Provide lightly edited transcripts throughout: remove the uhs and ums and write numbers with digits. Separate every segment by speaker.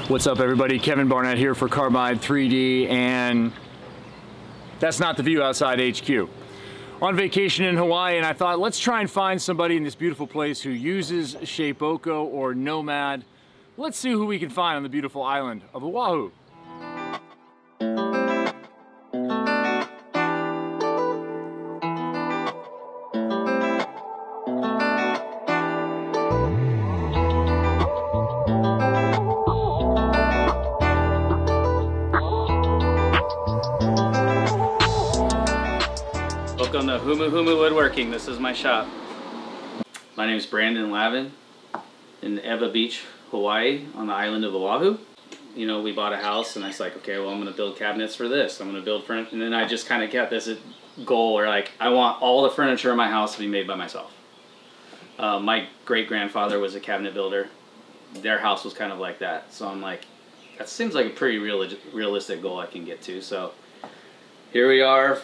Speaker 1: What's up everybody, Kevin Barnett here for Carbide 3D, and that's not the view outside HQ. On vacation in Hawaii, and I thought let's try and find somebody in this beautiful place who uses Shapeoko or Nomad. Let's see who we can find on the beautiful island of Oahu.
Speaker 2: Welcome to HumuHumu Woodworking. This is my shop. My name is Brandon Lavin in Ewa Beach, Hawaii, on the island of Oahu. You know, we bought a house and I was like, okay, well, I'm going to build cabinets for this. I'm going to build furniture. And then I just kind of got this goal where, like, I want all the furniture in my house to be made by myself. My great-grandfather was a cabinet builder. Their house was kind of like that. So I'm like, that seems like a pretty realistic goal I can get to. So here we are.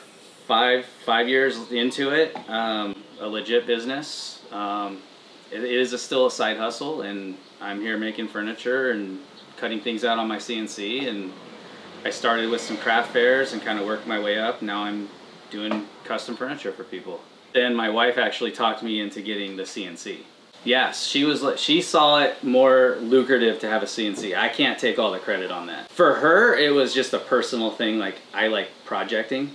Speaker 2: Five years into it, a legit business. It is still a side hustle, and I'm here making furniture and cutting things out on my CNC. And I started with some craft fairs and kind of worked my way up. Now I'm doing custom furniture for people. Then my wife actually talked me into getting the CNC. Yes, she saw it more lucrative to have a CNC. I can't take all the credit on that. For her, it was just a personal thing. Like, I like projecting.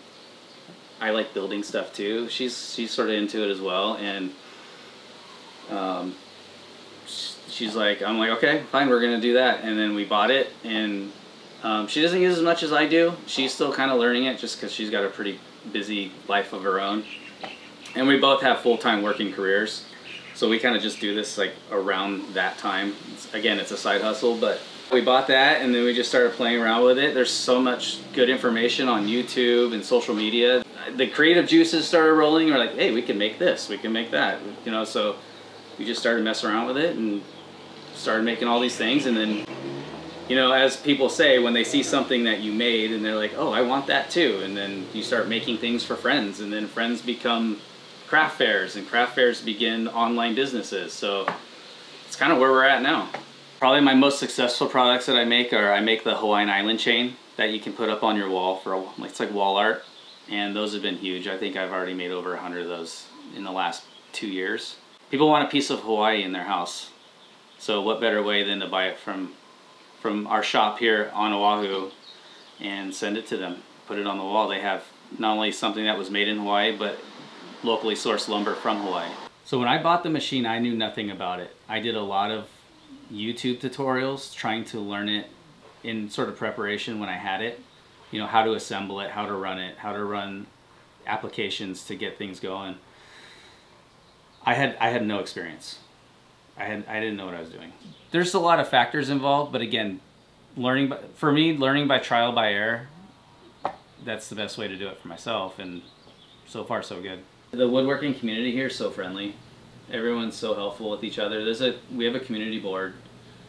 Speaker 2: I like building stuff too. She's sort of into it as well, and she's like, I'm like, okay, fine, we're gonna do that. And then we bought it, and she doesn't use as much as I do. She's still kind of learning it just because she's got a pretty busy life of her own, and we both have full-time working careers, so we kind of just do this like around that time. Again, it's a side hustle, but we bought that and then we just started playing around with it. There's so much good information on YouTube and social media. The creative juices started rolling. We're like, hey, we can make this, we can make that, you know. So we just started messing around with it and started making all these things. And then, you know, as people say, when they see something that you made and they're like, oh, I want that too. And then you start making things for friends, and then friends become craft fairs, and craft fairs begin online businesses. So it's kind of where we're at now. Probably my most successful products that I make the Hawaiian island chain that you can put up on your wall for, it's like wall art. And those have been huge. I think I've already made over 100 of those in the last 2 years. People want a piece of Hawaii in their house. So what better way than to buy it from our shop here on Oahu and send it to them, put it on the wall. They have not only something that was made in Hawaii, but locally sourced lumber from Hawaii. So when I bought the machine, I knew nothing about it. I did a lot of YouTube tutorials trying to learn it in sort of preparation when I had it. You know, how to assemble it, how to run it, how to run applications to get things going. I had no experience. I didn't know what I was doing. There's a lot of factors involved, but again, learning by trial by error, that's the best way to do it for myself, and so far so good. The woodworking community here is so friendly. Everyone's so helpful with each other. We have a community board.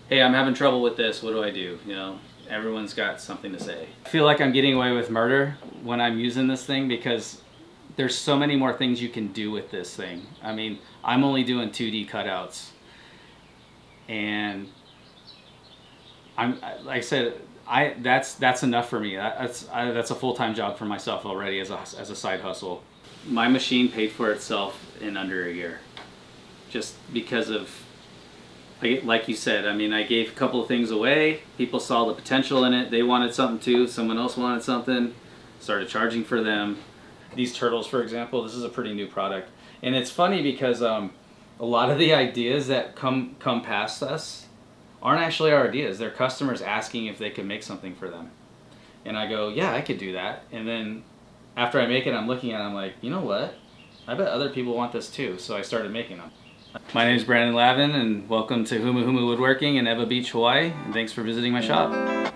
Speaker 2: Hey, I'm having trouble with this, what do I do? You know, everyone's got something to say. I feel like I'm getting away with murder when I'm using this thing because there's so many more things you can do with this thing. I mean, I'm only doing 2D cutouts, and like I said, that's enough for me. That's a full-time job for myself already as a side hustle. My machine paid for itself in under a year, just because of, like you said, I mean, I gave a couple of things away. People saw the potential in it. They wanted something too. Someone else wanted something. Started charging for them. These turtles, for example, this is a pretty new product. And it's funny because a lot of the ideas that come past us aren't actually our ideas. They're customers asking if they could make something for them. And I go, yeah, I could do that. And then after I make it, I'm looking at it, I'm like, you know what? I bet other people want this too. So I started making them. My name is Brandon Lavin, and welcome to HumuHumu Woodworking in Ewa Beach, Hawaii, and thanks for visiting my shop.